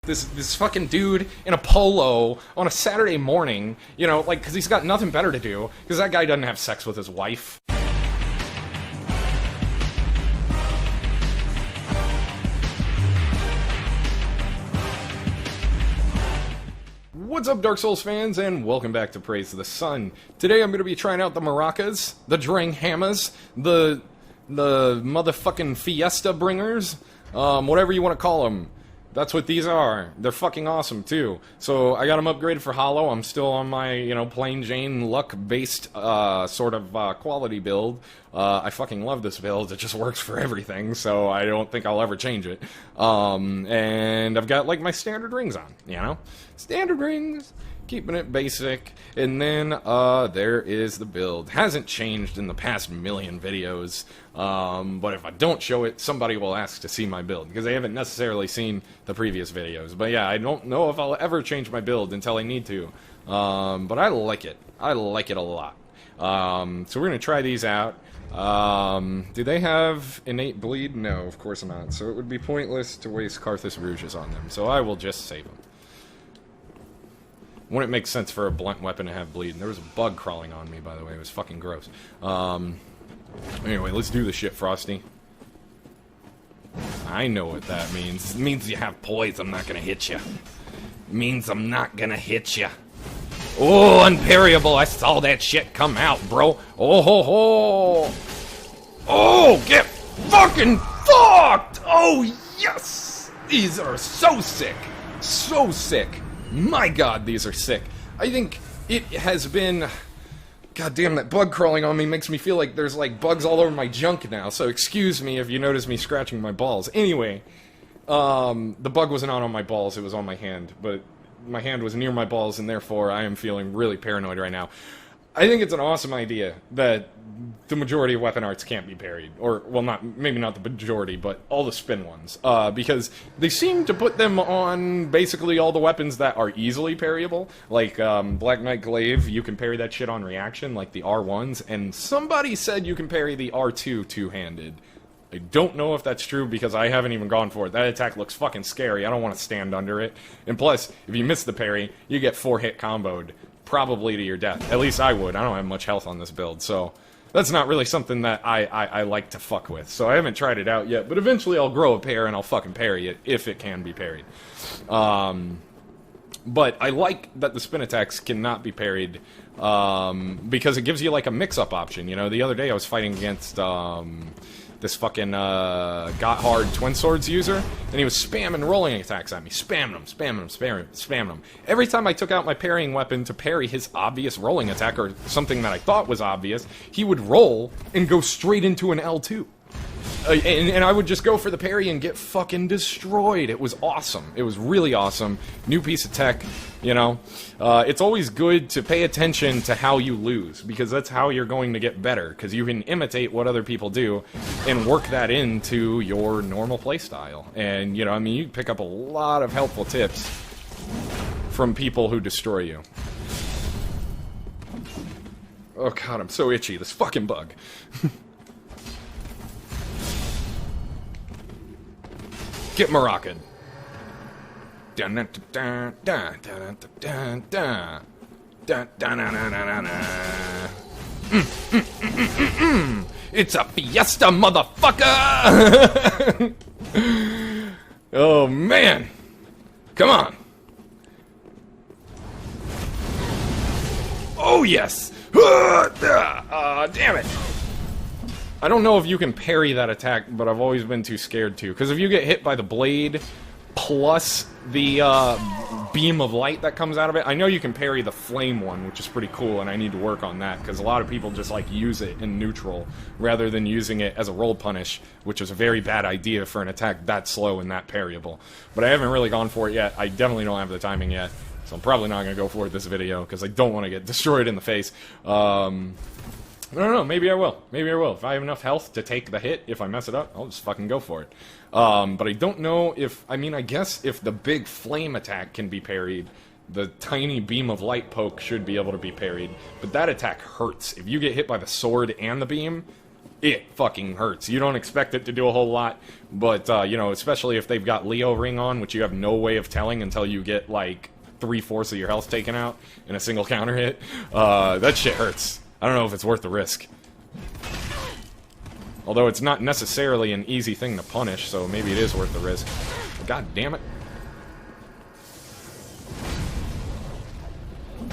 this fucking dude in a polo on a Saturday morning, you know, like, because he's got nothing better to do, because that guy doesn't have sex with his wife. What's up, Dark Souls fans, and welcome back to Praise the Sun. Today I'm going to be trying out the maracas, the Drang hammers, the motherfucking fiesta bringers, whatever you want to call them. That's what these are. They're fucking awesome, too. So, I got them upgraded for Hollow. I'm still on my, you know, plain Jane luck-based, sort of, quality build. I fucking love this build. It just works for everything, so I don't think I'll ever change it. And I've got, like, my standard rings on, you know? Standard rings. Keeping it basic. And then, there is the build. Hasn't changed in the past million videos. But if I don't show it, somebody will ask to see my build, because they haven't necessarily seen the previous videos. But yeah, I don't know if I'll ever change my build until I need to. But I like it. I like it a lot. So we're going to try these out. Do they have innate bleed? No, of course not. So it would be pointless to waste Carthus Rouges on them. So I will just save them. Wouldn't make sense for a blunt weapon to have bleed. And there was a bug crawling on me, by the way. It was fucking gross. Anyway, let's do this shit, Frosty. I know what that means. It means you have poise. I'm not gonna hit you. It means I'm not gonna hit you. Oh, unparryable. I saw that shit come out, bro. Oh, ho, ho. Oh, get fucking fucked. Oh, yes. These are so sick. So sick. My god, these are sick. I think it has been... God damn, that bug crawling on me makes me feel like there's, like, bugs all over my junk now, so excuse me if you notice me scratching my balls. Anyway, the bug wasn't on my balls, it was on my hand, but my hand was near my balls, and therefore I am feeling really paranoid right now. I think it's an awesome idea that the majority of weapon arts can't be parried. Or, well, maybe not the majority, but all the spin ones. Because they seem to put them on basically all the weapons that are easily parryable. Like, Black Knight Glaive, you can parry that shit on reaction, like the R1s. And somebody said you can parry the R2 two-handed. I don't know if that's true because I haven't even gone for it. That attack looks fucking scary. I don't want to stand under it. And plus, if you miss the parry, you get 4-hit comboed. Probably to your death. At least I would. I don't have much health on this build, so that's not really something that I like to fuck with. So I haven't tried it out yet, but eventually I'll grow a pair and I'll fucking parry it, if it can be parried. But I like that the spin attacks cannot be parried, because it gives you like a mix-up option. You know, the other day I was fighting against, this fucking, got hard twin swords user, and he was spamming rolling attacks at me. Spamming them. Every time I took out my parrying weapon to parry his obvious rolling attack, or something that I thought was obvious, he would roll and go straight into an L2. And I would just go for the parry and get fucking destroyed. It was awesome. It was really awesome. New piece of tech, you know. It's always good to pay attention to how you lose, because that's how you're going to get better, because you can imitate what other people do and work that into your normal playstyle. And, you know, I mean, you pick up a lot of helpful tips from people who destroy you. Oh god, I'm so itchy. This fucking bug. Get Moroccan. It's a fiesta, motherfucker! Oh man, come on! Oh yes! Damn it! I don't know if you can parry that attack, but I've always been too scared to. Because if you get hit by the blade, plus the beam of light that comes out of it, I know you can parry the flame one, which is pretty cool, and I need to work on that, because a lot of people just, like, use it in neutral, rather than using it as a roll punish, which is a very bad idea for an attack that slow and that parryable. But I haven't really gone for it yet. I definitely don't have the timing yet, so I'm probably not going to go for it this video, because I don't want to get destroyed in the face. I don't know, maybe I will. Maybe I will. If I have enough health to take the hit, if I mess it up, I'll just fucking go for it. But I don't know if... I mean, I guess if the big flame attack can be parried, the tiny beam of light poke should be able to be parried. But that attack hurts. If you get hit by the sword and the beam, it fucking hurts. You don't expect it to do a whole lot, but, you know, especially if they've got Leo Ring on, which you have no way of telling until you get, like, 3/4 of your health taken out in a single counter hit. That shit hurts. I don't know if it's worth the risk. Although it's not necessarily an easy thing to punish, so maybe it is worth the risk. God damn it.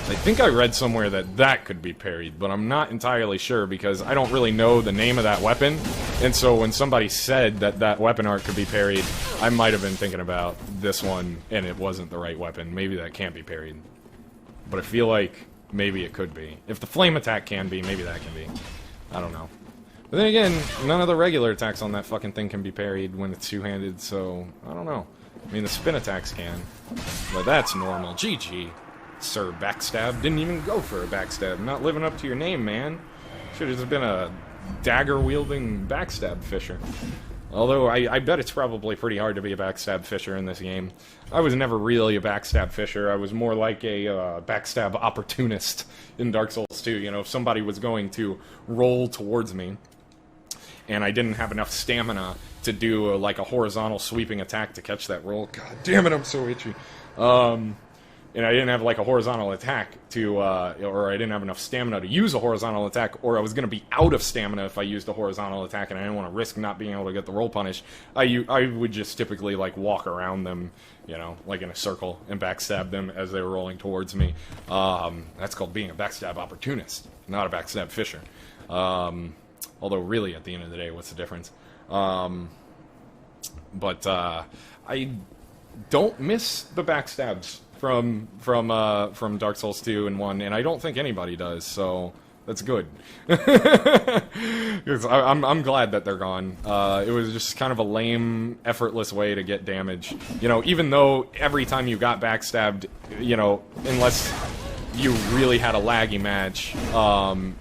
I think I read somewhere that that could be parried, but I'm not entirely sure because I don't really know the name of that weapon. And so when somebody said that that weapon art could be parried, I might have been thinking about this one and it wasn't the right weapon. Maybe that can't be parried. But I feel like maybe it could be. If the flame attack can be, maybe that can be. I don't know. But then again, none of the regular attacks on that fucking thing can be parried when it's two-handed, so I don't know. I mean, the spin attacks can. But that's normal. GG. Sir Backstab didn't even go for a backstab. Not living up to your name, man. Should have just been a dagger-wielding backstab fisher. Although, I bet it's probably pretty hard to be a backstab fisher in this game. I was never really a backstab fisher. I was more like a backstab opportunist in Dark Souls 2. You know, if somebody was going to roll towards me, and I didn't have enough stamina to do like a horizontal sweeping attack to catch that roll. God damn it, I'm so itchy. And I didn't have like a horizontal attack to, or I didn't have enough stamina to use a horizontal attack, or I was going to be out of stamina if I used a horizontal attack, and I didn't want to risk not being able to get the roll punish. I would just typically like walk around them, you know, like in a circle, and backstab them as they were rolling towards me. That's called being a backstab opportunist, not a backstab fisher. Although really, at the end of the day, what's the difference? But I don't miss the backstabs from Dark Souls 2 and 1, and I don't think anybody does, so that's good. I'm glad that they're gone. It was just kind of a lame, effortless way to get damage. You know, even though every time you got backstabbed, you know, unless you really had a laggy match,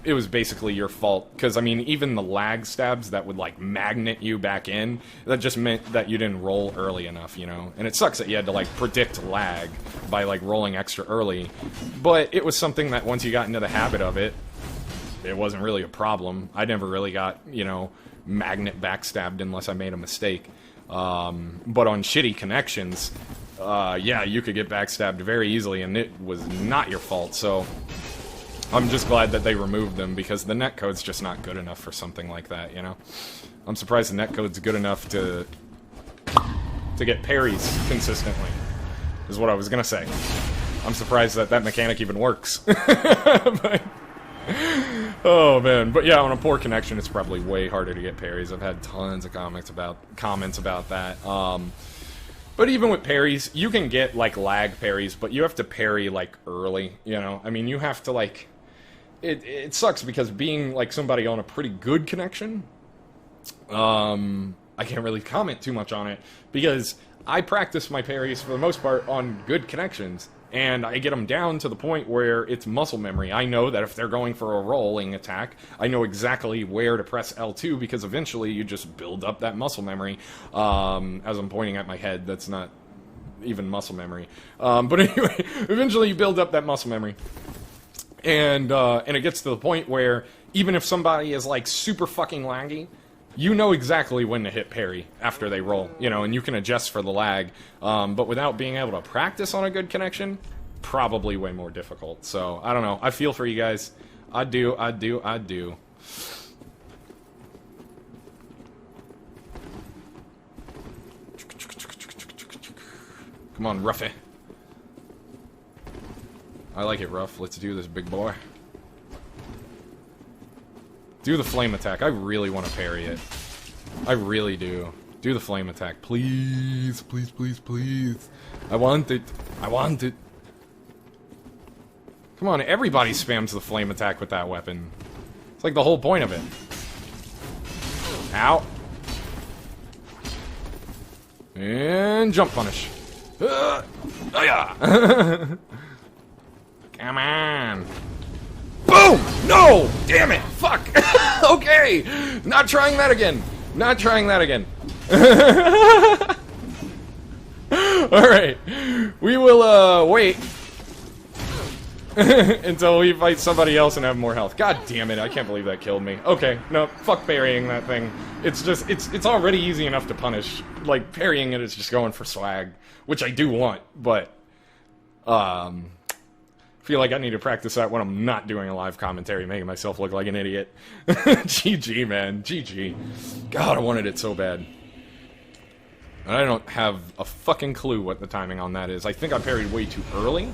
it was basically your fault. Because, I mean, even the lag stabs that would, like, magnet you back in, that just meant that you didn't roll early enough, you know? And it sucks that you had to, like, predict lag by, like, rolling extra early. But it was something that once you got into the habit of it, it wasn't really a problem. I never really got, you know, magnet backstabbed unless I made a mistake. But on shitty connections, yeah, you could get backstabbed very easily, and it was not your fault, so I'm just glad that they removed them, because the netcode's just not good enough for something like that, you know? I'm surprised the netcode's good enough to get parries consistently, is what I was gonna say. I'm surprised that that mechanic even works. But, oh, man. But yeah, on a poor connection, it's probably way harder to get parries. I've had tons of comments about that. But even with parries, you can get, like, lag parries, but you have to parry, like, early, you know? I mean, you have to, like... It sucks, because being, like, somebody on a pretty good connection, I can't really comment too much on it, because I practice my parries, for the most part, on good connections, and I get them down to the point where it's muscle memory. I know that if they're going for a rolling attack, I know exactly where to press L2, because eventually you just build up that muscle memory. As I'm pointing at my head, that's not even muscle memory. But anyway, eventually you build up that muscle memory. And it gets to the point where even if somebody is, like, super fucking laggy, you know exactly when to hit parry after they roll, you know, and you can adjust for the lag. But without being able to practice on a good connection, probably way more difficult. So, I don't know. I feel for you guys. I do. Come on, Ruffy. I like it rough. Let's do this, big boy. Do the flame attack. I really want to parry it. I really do. Do the flame attack. Please, please, please, please. I want it. I want it. Come on, everybody spams the flame attack with that weapon. It's like the whole point of it. Ow. And jump punish. Oh yeah. Come on. Boom! No! Damn it! Fuck! Okay! Not trying that again. Not trying that again. Alright. We will, wait. Until we fight somebody else and have more health. God damn it, I can't believe that killed me. Okay, no, fuck parrying that thing. It's just, it's already easy enough to punish. Like, parrying it is just going for swag, which I do want, but, feel like I need to practice that when I'm not doing a live commentary, making myself look like an idiot. GG, man, GG. God, I wanted it so bad. And I don't have a fucking clue what the timing on that is. I think I parried way too early.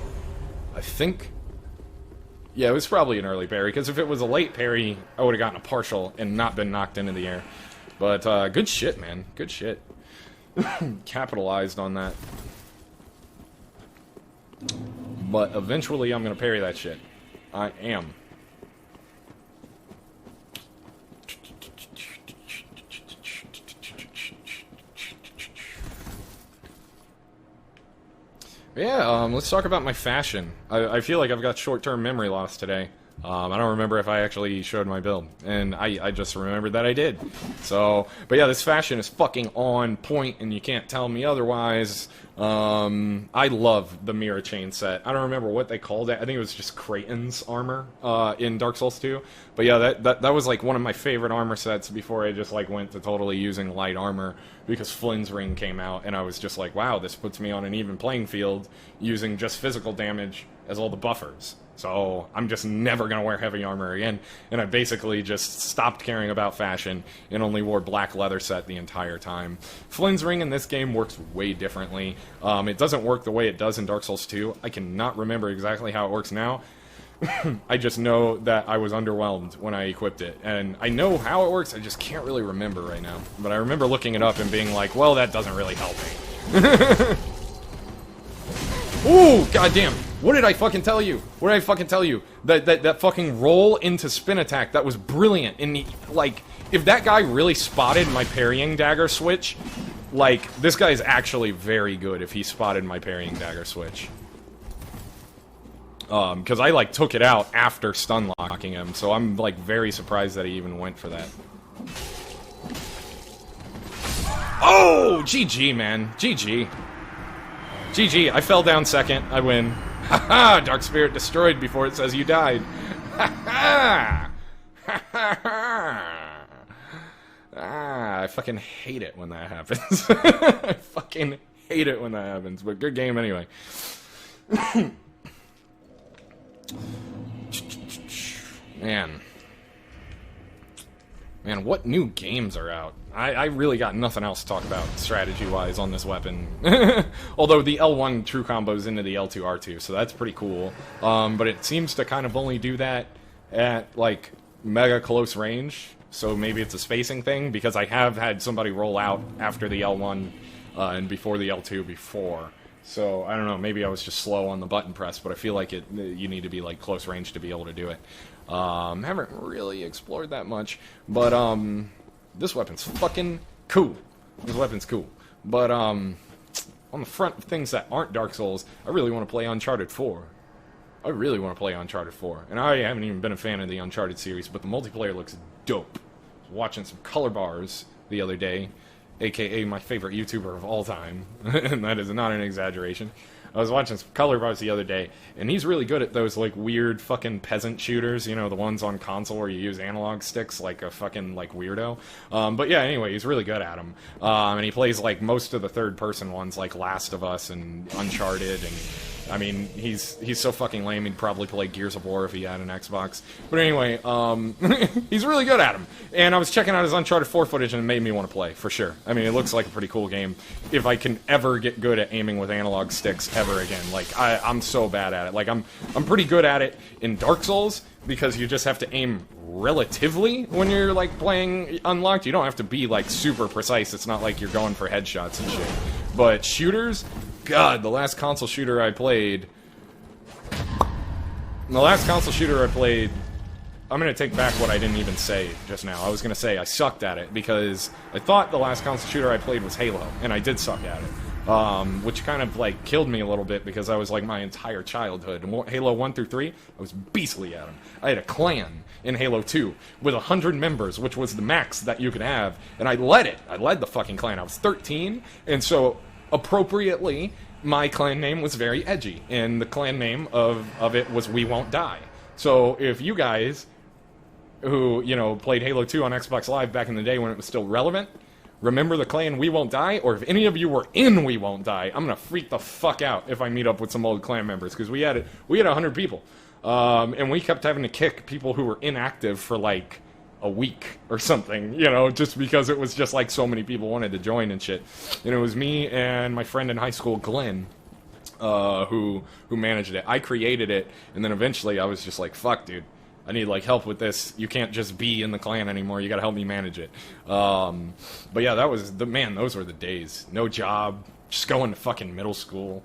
I think... Yeah, it was probably an early parry, because if it was a late parry, I would have gotten a partial and not been knocked into the air. But, good shit, man. Good shit. Capitalized on that. But eventually I'm gonna parry that shit. I am. Yeah, let's talk about my fashion. I feel like I've got short-term memory loss today. I don't remember if I actually showed my build, and I just remembered that I did. So, but yeah, this fashion is fucking on point, and you can't tell me otherwise. I love the mirror chain set. I don't remember what they called it. I think it was just Kraton's armor in Dark Souls 2. But yeah, that was like one of my favorite armor sets before I just like went to totally using light armor, because Flynn's Ring came out, and I was just like, wow, this puts me on an even playing field using just physical damage as all the buffers. So I'm just never going to wear heavy armor again, and I basically just stopped caring about fashion and only wore black leather set the entire time. Flynn's Ring in this game works way differently. It doesn't work the way it does in Dark Souls 2. I cannot remember exactly how it works now. I just know that I was underwhelmed when I equipped it, and I know how it works, I just can't really remember right now. But I remember looking it up and being like, well, that doesn't really help me. Ooh, goddamn. What did I fucking tell you? What did I fucking tell you? That fucking roll into spin attack, that was brilliant. And, like, if that guy really spotted my parrying dagger switch, like, this guy is actually very good if he spotted my parrying dagger switch. Because I, like, took it out after stun locking him, so I'm, like, very surprised that he even went for that. Oh! GG, man. GG. GG, I fell down second. I win. Haha! Dark Spirit destroyed before it says you died. Haha! Haha! Ah, I fucking hate it when that happens. I fucking hate it when that happens, but good game anyway. Man, what new games are out? I really got nothing else to talk about strategy-wise on this weapon. Although the L1 true combos into the L2 R2, so that's pretty cool. But it seems to kind of only do that at, like, mega close range. So maybe it's a spacing thing, because I have had somebody roll out after the L1 and before the L2 before. So, I don't know, maybe I was just slow on the button press, but I feel like you need to be, like, close range to be able to do it. Haven't really explored that much, but, this weapon's fucking cool. This weapon's cool. But, on the front of things that aren't Dark Souls, I really want to play Uncharted 4. I really want to play Uncharted 4. And I haven't even been a fan of the Uncharted series, but the multiplayer looks dope. I was watching some color bars the other day, aka my favorite YouTuber of all time, and that is not an exaggeration. I was watching some color bars the other day, and he's really good at those, like, weird fucking peasant shooters, you know, the ones on console where you use analog sticks like a fucking, like, weirdo. But yeah, anyway, he's really good at them. And he plays, like, most of the third-person ones, like Last of Us and Uncharted, and I mean, he's so fucking lame, he'd probably play Gears of War if he had an Xbox. But anyway, he's really good at them. And I was checking out his Uncharted 4 footage, and it made me want to play, for sure. I mean, it looks like a pretty cool game. If I can ever get good at aiming with analog sticks ever again. Like, I'm so bad at it. Like, I'm pretty good at it in Dark Souls, because you just have to aim relatively when you're, like, playing Unlocked. You don't have to be, like, super precise. It's not like you're going for headshots and shit. But shooters... God, the last console shooter I played... I'm gonna take back what I didn't even say just now. I was gonna say I sucked at it, because I thought the last console shooter I played was Halo, and I did suck at it. Which kind of, like, killed me a little bit, because I was, like, my entire childhood. Halo 1 through 3, I was beastly at them. I had a clan in Halo 2 with 100 members, which was the max that you could have, and I led it. I led the fucking clan. I was 13, and so... appropriately, my clan name was very edgy, and the clan name of it was We Won't Die. So if you guys who, you know, played Halo 2 on Xbox Live back in the day when it was still relevant, remember the clan We Won't Die, or if any of you were in We Won't Die, I'm gonna freak the fuck out if I meet up with some old clan members, because we had 100 people, and we kept having to kick people who were inactive for like a week or something, you know, just because it was just like so many people wanted to join and shit. And it was me and my friend in high school, Glenn, who managed it. I created it, and then eventually I was just like, fuck, dude, I need like help with this. You can't just be in the clan anymore. You gotta help me manage it. But yeah, that was those were the days. No job, just going to fucking middle school,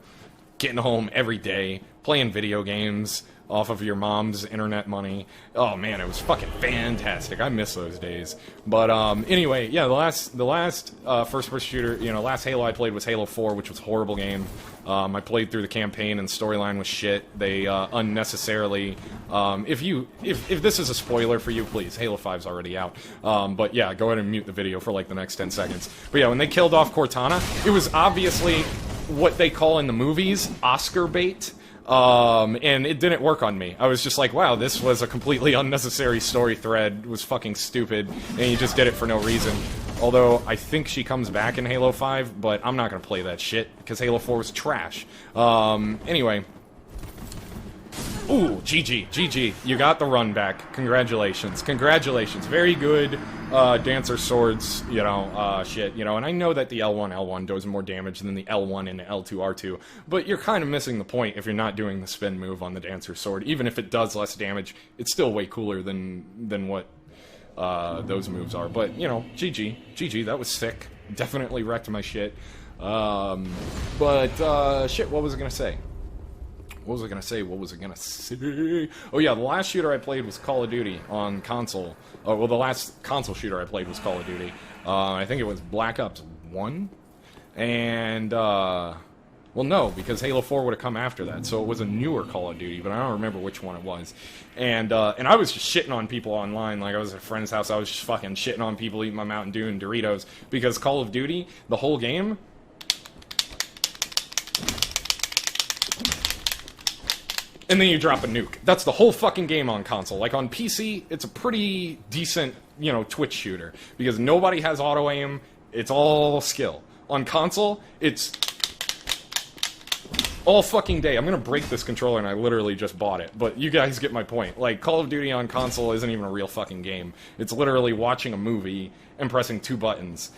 getting home every day, playing video games off of your mom's internet money. Oh man, it was fucking fantastic. I miss those days. But anyway, yeah, the last first-person shooter, you know, last Halo I played was Halo 4, which was a horrible game. I played through the campaign and the storyline was shit. They unnecessarily, if this is a spoiler for you, please, Halo 5's already out. But yeah, go ahead and mute the video for like the next 10 seconds. But yeah, when they killed off Cortana, it was obviously what they call in the movies Oscar bait. And it didn't work on me. I was just like, wow, this was a completely unnecessary story thread. It was fucking stupid, and you just did it for no reason. Although, I think she comes back in Halo 5, but I'm not gonna play that shit, because Halo 4 was trash. Anyway. Ooh, GG, you got the run back. Congratulations, very good, Dancer Swords, you know, shit, you know, and I know that the L1 does more damage than the L1 and the L2 R2, but you're kind of missing the point if you're not doing the spin move on the Dancer Sword. Even if it does less damage, it's still way cooler than what, those moves are. But, you know, GG, that was sick. Definitely wrecked my shit. Shit, what was I gonna say? Oh yeah, the last shooter I played was Call of Duty on console. Oh, well, the last console shooter I played was Call of Duty. I think it was Black Ops 1. And, well, no, because Halo 4 would have come after that, so it was a newer Call of Duty, but I don't remember which one it was. And I was just shitting on people online. Like, I was at a friend's house, I was just fucking shitting on people eating my Mountain Dew and Doritos, because Call of Duty, the whole game, and then you drop a nuke. That's the whole fucking game on console. Like, on PC, it's a pretty decent, you know, Twitch shooter, because nobody has auto-aim, it's all skill. On console, it's all fucking day. I'm gonna break this controller, and I literally just bought it, but you guys get my point. Like, Call of Duty on console isn't even a real fucking game. It's literally watching a movie and pressing 2 buttons,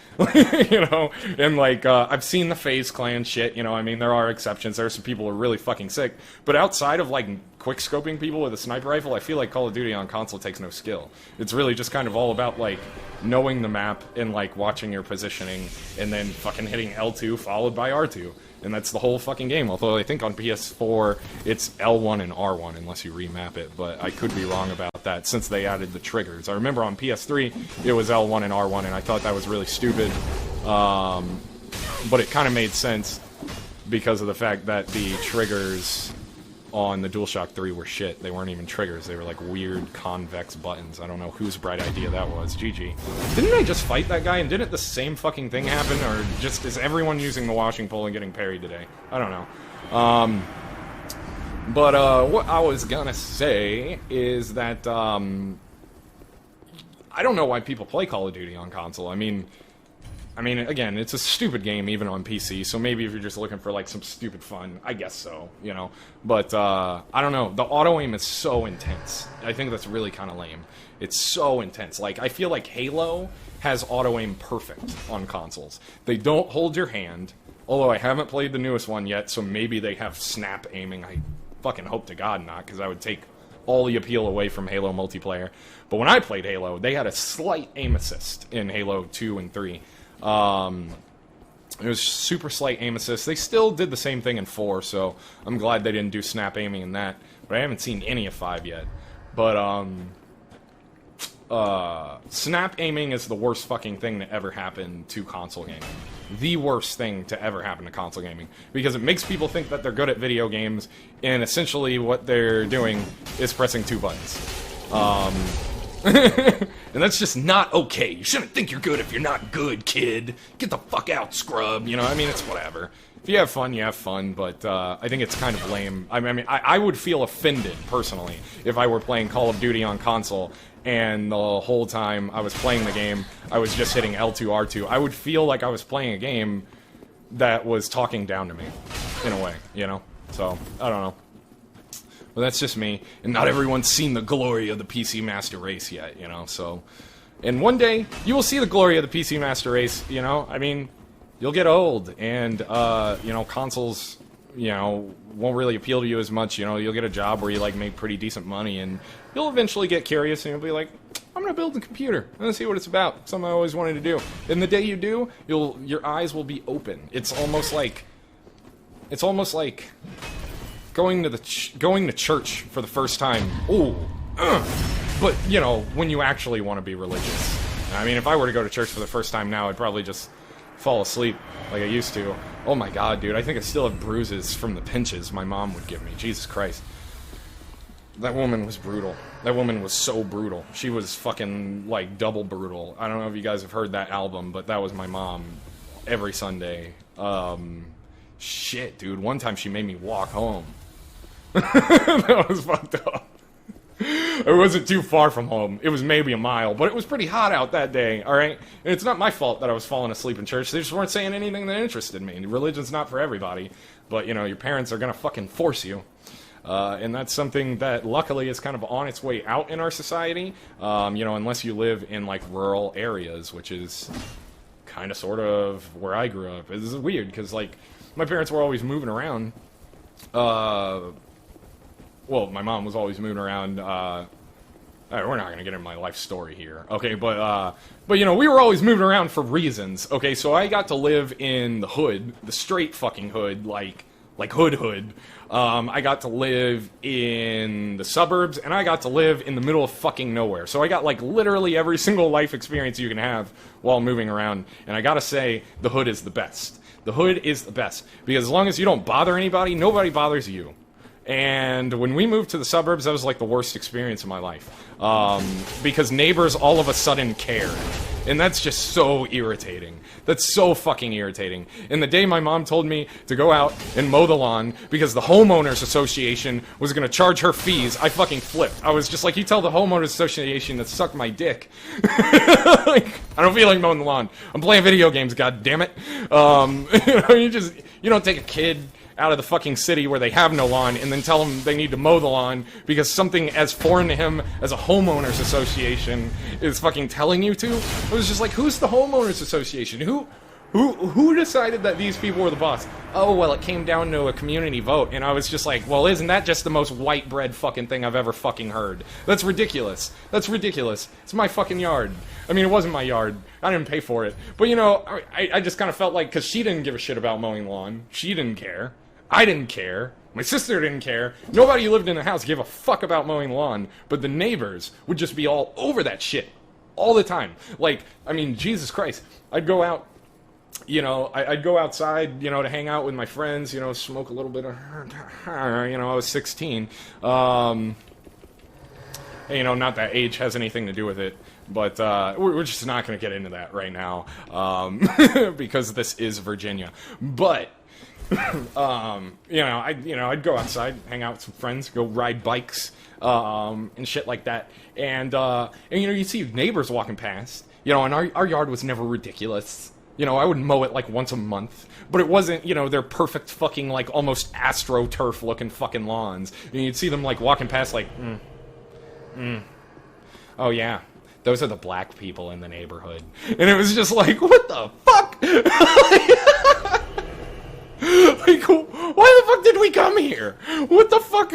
you know? And, like, I've seen the FaZe Clan shit, you know, I mean, there are exceptions. There are some people who are really fucking sick, but outside of, like, quick-scoping people with a sniper rifle, I feel like Call of Duty on console takes no skill. It's really just kind of all about, like, knowing the map and, like, watching your positioning, and then fucking hitting L2 followed by R2. And that's the whole fucking game, although I think on PS4 it's L1 and R1 unless you remap it, but I could be wrong about that since they added the triggers. I remember on PS3 it was L1 and R1, and I thought that was really stupid, but it kind of made sense because of the fact that the triggers on the DualShock 3 were shit. They weren't even triggers, they were like weird convex buttons. I don't know whose bright idea that was. GG. Didn't I just fight that guy, and didn't the same fucking thing happen, or just is everyone using the washing pole and getting parried today? I don't know. What I was gonna say is that, I don't know why people play Call of Duty on console. I mean, again, it's a stupid game even on PC, so maybe if you're just looking for, like, some stupid fun, I guess so, you know? But, I don't know, the auto-aim is so intense. I think that's really kind of lame. It's so intense. Like, I feel like Halo has auto-aim perfect on consoles. They don't hold your hand, although I haven't played the newest one yet, so maybe they have snap aiming. I fucking hope to God not, because I would take all the appeal away from Halo multiplayer. But when I played Halo, they had a slight aim assist in Halo 2 and 3. It was super slight aim assist. They still did the same thing in 4, so I'm glad they didn't do snap aiming in that. But I haven't seen any of 5 yet. But, snap aiming is the worst fucking thing to ever happen to console gaming. The worst thing to ever happen to console gaming. Because it makes people think that they're good at video games, and essentially what they're doing is pressing 2 buttons. And that's just not okay. You shouldn't think you're good if you're not good, kid. Get the fuck out, scrub. You know, I mean, it's whatever. If you have fun, you have fun, but I think it's kind of lame. I mean, I would feel offended, personally, if I were playing Call of Duty on console, and the whole time I was playing the game, I was just hitting L2, R2. I would feel like I was playing a game that was talking down to me, in a way, you know? So, I don't know. But that's just me, and not everyone's seen the glory of the PC Master Race yet, you know, so... And one day, you will see the glory of the PC Master Race, you know? I mean... You'll get old, and, you know, consoles, you know, won't really appeal to you as much, you know, you'll get a job where you, like, make pretty decent money, and you'll eventually get curious, and you'll be like, I'm gonna build a computer, I'm gonna see what it's about, something I always wanted to do. And the day you do, your eyes will be open. It's almost like going to church for the first time. Ooh, but, you know, when you actually want to be religious. I mean, if I were to go to church for the first time now, I'd probably just fall asleep like I used to. Oh my god, dude, I think I still have bruises from the pinches my mom would give me. Jesus Christ. That woman was brutal. That woman was so brutal. She was fucking, like, double brutal. I don't know if you guys have heard that album, but that was my mom every Sunday. Shit, dude, one time she made me walk home. That was fucked up. It wasn't too far from home. It was maybe a mile, but it was pretty hot out that day, alright? And it's not my fault that I was falling asleep in church. They just weren't saying anything that interested me. Religion's not for everybody, but, you know, your parents are gonna fucking force you. And that's something that, luckily, is kind of on its way out in our society, you know, unless you live in, like, rural areas, which is kind of, sort of, where I grew up. This is weird, because, like, my parents were always moving around, well, my mom was always moving around, we're not gonna get into my life story here, okay, but, you know, we were always moving around for reasons, okay, so I got to live in the hood, the straight fucking hood, like hood, I got to live in the suburbs, and I got to live in the middle of fucking nowhere, so I got, like, literally every single life experience you can have while moving around, and I gotta say, the hood is the best. The hood is the best, because as long as you don't bother anybody, nobody bothers you. And when we moved to the suburbs, that was like the worst experience of my life. Because neighbors all of a sudden cared. And that's just so irritating. That's so fucking irritating. And the day my mom told me to go out and mow the lawn because the homeowners association was gonna charge her fees, I fucking flipped. I was just like, you tell the homeowners association to suck my dick. Like, I don't feel like mowing the lawn. I'm playing video games, god damn it. You know, you don't take a kid out of the fucking city where they have no lawn and then tell them they need to mow the lawn because something as foreign to him as a homeowners association is fucking telling you to. It was just like, who's the homeowners association? Who decided that these people were the boss? Oh, well, it came down to a community vote, and I was just like, well, isn't that just the most white bread fucking thing I've ever fucking heard? That's ridiculous. That's ridiculous. It's my fucking yard. I mean, it wasn't my yard. I didn't pay for it. But, you know, I just kind of felt like, because she didn't give a shit about mowing the lawn. She didn't care. I didn't care. My sister didn't care. Nobody who lived in the house gave a fuck about mowing the lawn. But the neighbors would just be all over that shit all the time. Like, I mean, Jesus Christ. I'd go out, you know, I'd go outside, you know, to hang out with my friends, you know, smoke a little bit of, you know, I was 16. You know, not that age has anything to do with it. But we're just not going to get into that right now. Because this is Virginia. But I'd go outside, hang out with some friends, go ride bikes, and shit like that. And you know, you see neighbors walking past, you know, and our yard was never ridiculous. You know, I would mow it like once a month, but it wasn't, you know, their perfect fucking, like, almost AstroTurf looking fucking lawns. And you'd see them, like, walking past, like, oh yeah, those are the black people in the neighborhood. And it was just like, what the fuck? Like, why the fuck did we come here? What the fuck?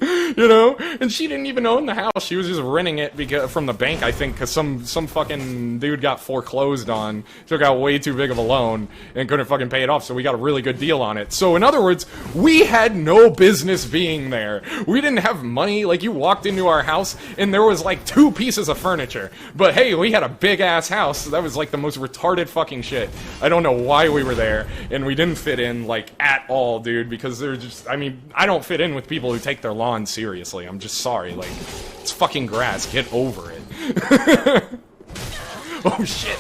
You know? And she didn't even own the house. She was just renting it from the bank, I think, because some fucking dude got foreclosed on, took out way too big of a loan, and couldn't fucking pay it off, so we got a really good deal on it. So, in other words, we had no business being there. We didn't have money. Like, you walked into our house, and there was, like, 2 pieces of furniture. But, hey, we had a big-ass house. So that was, like, the most retarded fucking shit. I don't know why we were there, and we didn't fit in, like, at all, dude, because they're just, I mean, I don't fit in with people who take their lawn seriously. I'm just sorry. Like, it's fucking grass. Get over it. Oh shit.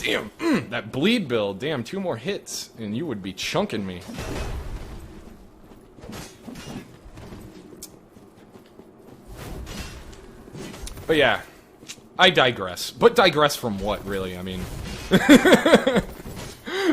Damn, that bleed build. Damn, 2 more hits, and you would be chunking me. But yeah, I digress. But digress from what, really? I mean...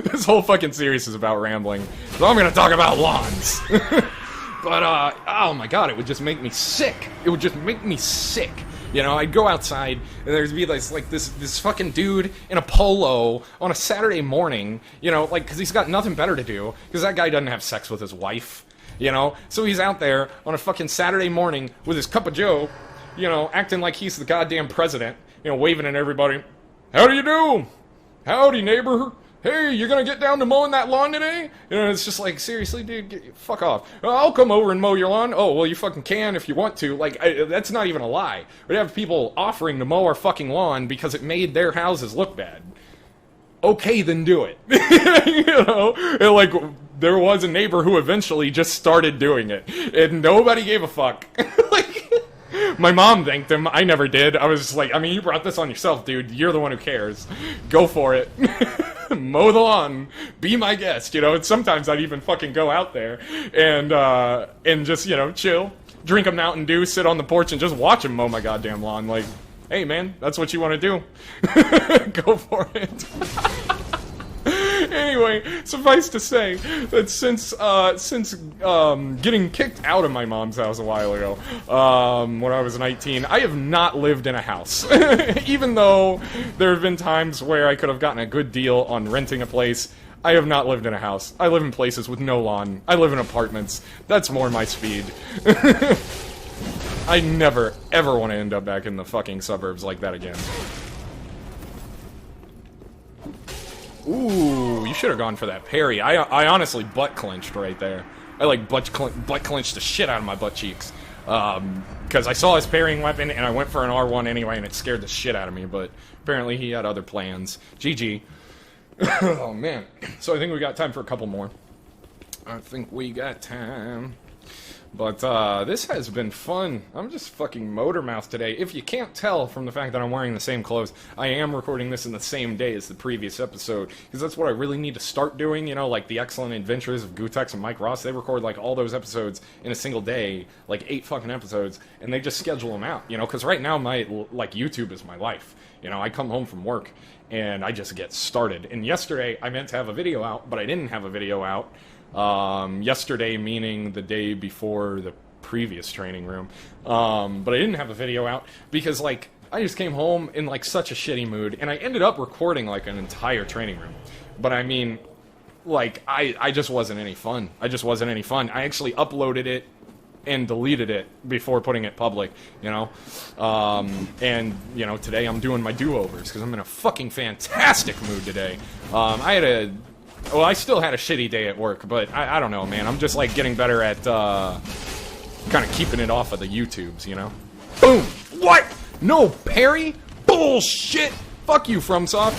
This whole fucking series is about rambling, so I'm gonna talk about lawns. But, oh my god, it would just make me sick. It would just make me sick. You know, I'd go outside, and there'd be this fucking dude in a polo on a Saturday morning, you know, like, because he's got nothing better to do, because that guy doesn't have sex with his wife, you know? So he's out there on a fucking Saturday morning with his cup of joe, you know, acting like he's the goddamn president, you know, waving at everybody. How do you do? Howdy, neighbor. Hey, you're gonna get down to mowing that lawn today? You know, it's just like, seriously, dude, fuck off. I'll come over and mow your lawn. Oh, well, you fucking can if you want to. Like, that's not even a lie. We'd have people offering to mow our fucking lawn because it made their houses look bad. Okay, then do it. You know? And, like, there was a neighbor who eventually just started doing it. And nobody gave a fuck. Like... My mom thanked him. I never did. I was just like, I mean, you brought this on yourself, dude. You're the one who cares. Go for it. Mow the lawn. Be my guest, you know? And sometimes I'd even fucking go out there and just, you know, chill. Drink a Mountain Dew, sit on the porch, and just watch him mow my goddamn lawn. Like, hey, man, that's what you want to do. Go for it. Anyway, suffice to say that since getting kicked out of my mom's house a while ago, when I was 19, I have not lived in a house. Even though there have been times where I could have gotten a good deal on renting a place, I have not lived in a house. I live in places with no lawn. I live in apartments. That's more my speed. I never, ever want to end up back in the fucking suburbs like that again. Ooh, you should have gone for that parry. I honestly butt clenched right there. I like butt clenched the shit out of my butt cheeks. Because I saw his parrying weapon and I went for an R1 anyway and it scared the shit out of me, but apparently he had other plans. GG. Oh man. So I think we got time for a couple more. I think we got time. But, this has been fun. I'm just fucking motor mouth today. If you can't tell from the fact that I'm wearing the same clothes, I am recording this in the same day as the previous episode. Because that's what I really need to start doing, you know, like the Excellent Adventures of Gutex and Mike Ross. They record, like, all those episodes in a single day, like 8 fucking episodes, and they just schedule them out, you know? Because right now, like, YouTube is my life. You know, I come home from work, and I just get started. And yesterday, I meant to have a video out, but I didn't have a video out. Yesterday meaning the day before the previous training room, but I didn't have a video out because, like, I just came home in, like, such a shitty mood, and I ended up recording, like, an entire training room, but I mean, like, I just wasn't any fun. I actually uploaded it and deleted it before putting it public, you know, and, you know, today I'm doing my do-overs, because I'm in a fucking fantastic mood today. Well, I still had a shitty day at work, but I don't know, man. I'm just, like, getting better at, kind of keeping it off of the YouTubes, you know? Boom! What? No parry? Bullshit! Fuck you, FromSoft!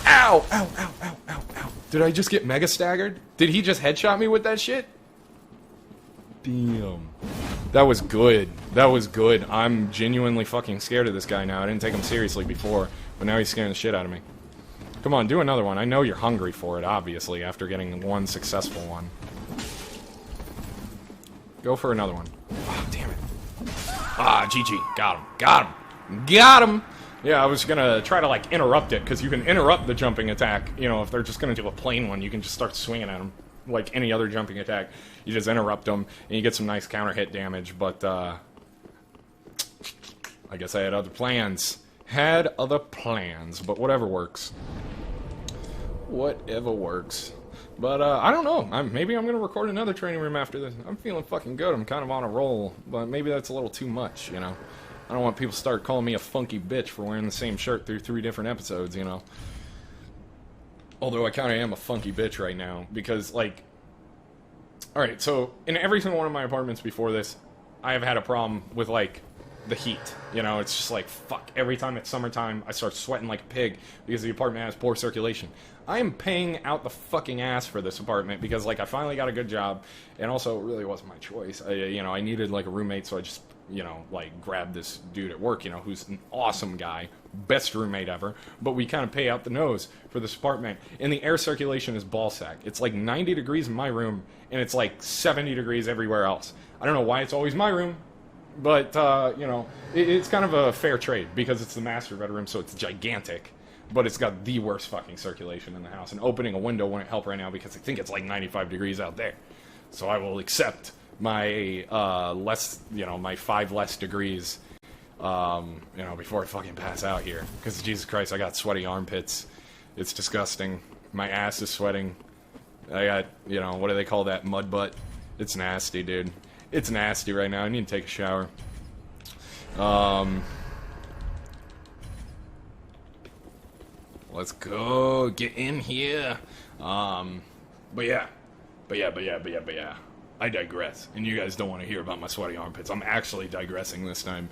Ow! Ow, ow, ow, ow, ow. Did I just get mega staggered? Did he just headshot me with that shit? Damn. That was good. That was good. I'm genuinely fucking scared of this guy now. I didn't take him seriously before, but now he's scaring the shit out of me. Come on, do another one. I know you're hungry for it, obviously, after getting one successful one. Go for another one. Oh, damn it. Ah, GG. Got him. Got him. Got him! Yeah, I was gonna try to, like, interrupt it, because you can interrupt the jumping attack. You know, if they're just gonna do a plain one, you can just start swinging at them. Like any other jumping attack. You just interrupt them, and you get some nice counter hit damage, but, I guess I had other plans. Had other plans, but whatever works. Whatever works. But, I don't know. Maybe I'm gonna record another training room after this. I'm feeling fucking good. I'm kind of on a roll. But maybe that's a little too much, you know? I don't want people to start calling me a funky bitch for wearing the same shirt through 3 different episodes, you know? Although I kind of am a funky bitch right now. Because, like... Alright, so, in every single one of my apartments before this, I have had a problem with, like... the heat, you know, it's just like, fuck, every time it's summertime, I start sweating like a pig, because the apartment has poor circulation. I am paying out the fucking ass for this apartment, because, like, I finally got a good job, and also, it really wasn't my choice. You know, I needed, like, a roommate, so I just, you know, like, grabbed this dude at work, you know, who's an awesome guy, best roommate ever, but we kind of pay out the nose for this apartment. And the air circulation is ballsack. It's like 90 degrees in my room, and it's like 70 degrees everywhere else. I don't know why it's always my room, but, you know, it's kind of a fair trade, because it's the master bedroom, so it's gigantic. But it's got the worst fucking circulation in the house. And opening a window wouldn't help right now because I think it's like 95 degrees out there. So I will accept my my 5 less degrees, before I fucking pass out here. Because Jesus Christ, I got sweaty armpits. It's disgusting. My ass is sweating. I got, what do they call that? Mud butt. It's nasty, dude. It's nasty right now. I need to take a shower. Let's go, get in here. But yeah. I digress, and you guys don't want to hear about my sweaty armpits. I'm actually digressing this time.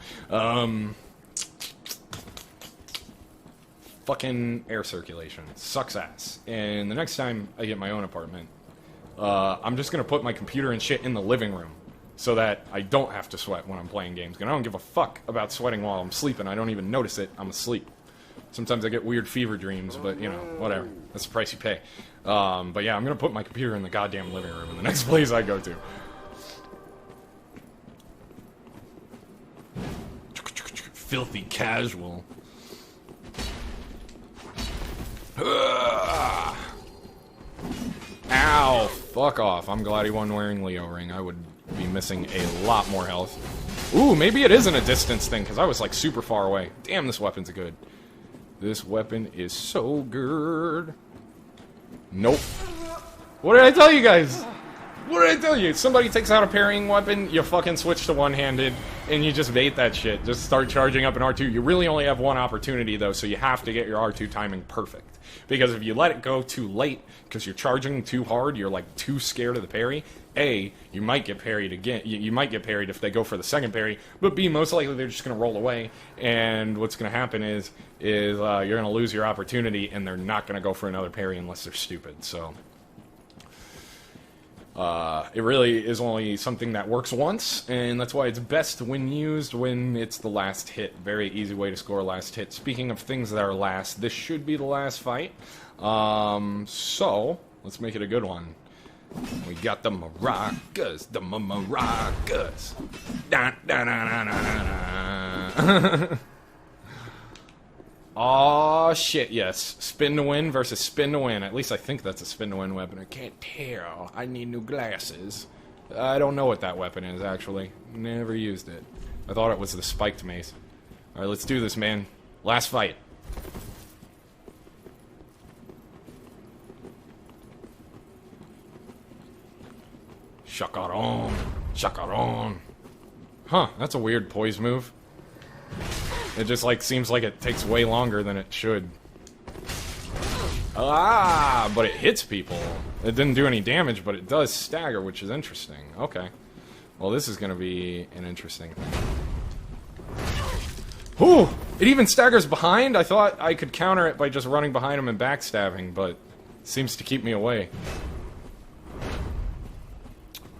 Fucking air circulation sucks ass. And the next time I get my own apartment, I'm just gonna put my computer and shit in the living room so that I don't have to sweat when I'm playing games. And I don't give a fuck about sweating while I'm sleeping. I don't even notice it. I'm asleep. Sometimes I get weird fever dreams, but, whatever. That's the price you pay. But yeah, I'm gonna put my computer in the goddamn living room in the next place I go to. Filthy casual. Ow! Fuck off. I'm glad he wasn't wearing Leo ring. I would be missing a lot more health. Ooh, maybe it isn't a distance thing, because I was, like, super far away. Damn, this weapon's good. This weapon is so good. Nope. What did I tell you guys? What did I tell you? Somebody takes out a parrying weapon, you fucking switch to one-handed, and you just bait that shit. Just start charging up an R2. You really only have one opportunity, though, so you have to get your R2 timing perfect. Because if you let it go too late, because you're charging too hard, you're, like, too scared of the parry, A, you might get parried again. You might get parried if they go for the second parry, but B, most likely they're just going to roll away, and what's going to happen is you're going to lose your opportunity, and they're not going to go for another parry unless they're stupid, so... it really is only something that works once, and that's why it's best when used when it's the last hit. Very easy way to score last hit. Speaking of things that are last, this should be the last fight. So, let's make it a good one. We got the maracas, the maracas. Da, da, da, da, da, da. Aw, shit, yes. Spin to win versus spin to win. At least I think that's a spin to win weapon. I can't tell. I need new glasses. I don't know what that weapon is, actually. Never used it. I thought it was the spiked mace. Alright, let's do this, man. Last fight. Chacaron. Chacaron. Huh, that's a weird poise move. It just, like, seems like it takes way longer than it should. Ah, but it hits people. It didn't do any damage, but it does stagger, which is interesting. Okay. Well, this is gonna be an interesting thing. Ooh! It even staggers behind? I thought I could counter it by just running behind him and backstabbing, but it seems to keep me away.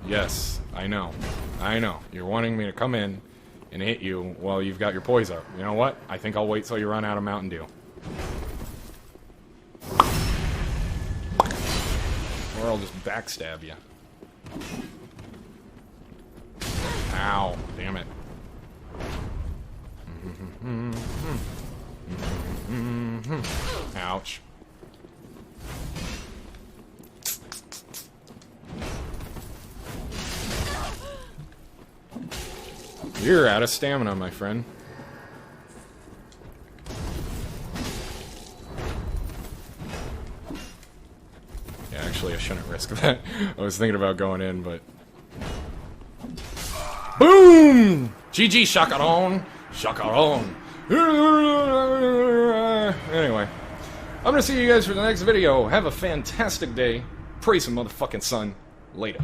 Yes, I know. I know. You're wanting me to come in and hit you while you've got your poise up. You know what? I think I'll wait till you run out of Mountain Dew. Or I'll just backstab you. Ow. Damn it. Ouch. You're out of stamina, my friend. Yeah, actually, I shouldn't risk that. I was thinking about going in, but... Boom! GG, Chacaron! Chacaron! Anyway, I'm gonna see you guys for the next video. Have a fantastic day. Praise some motherfucking sun. Later.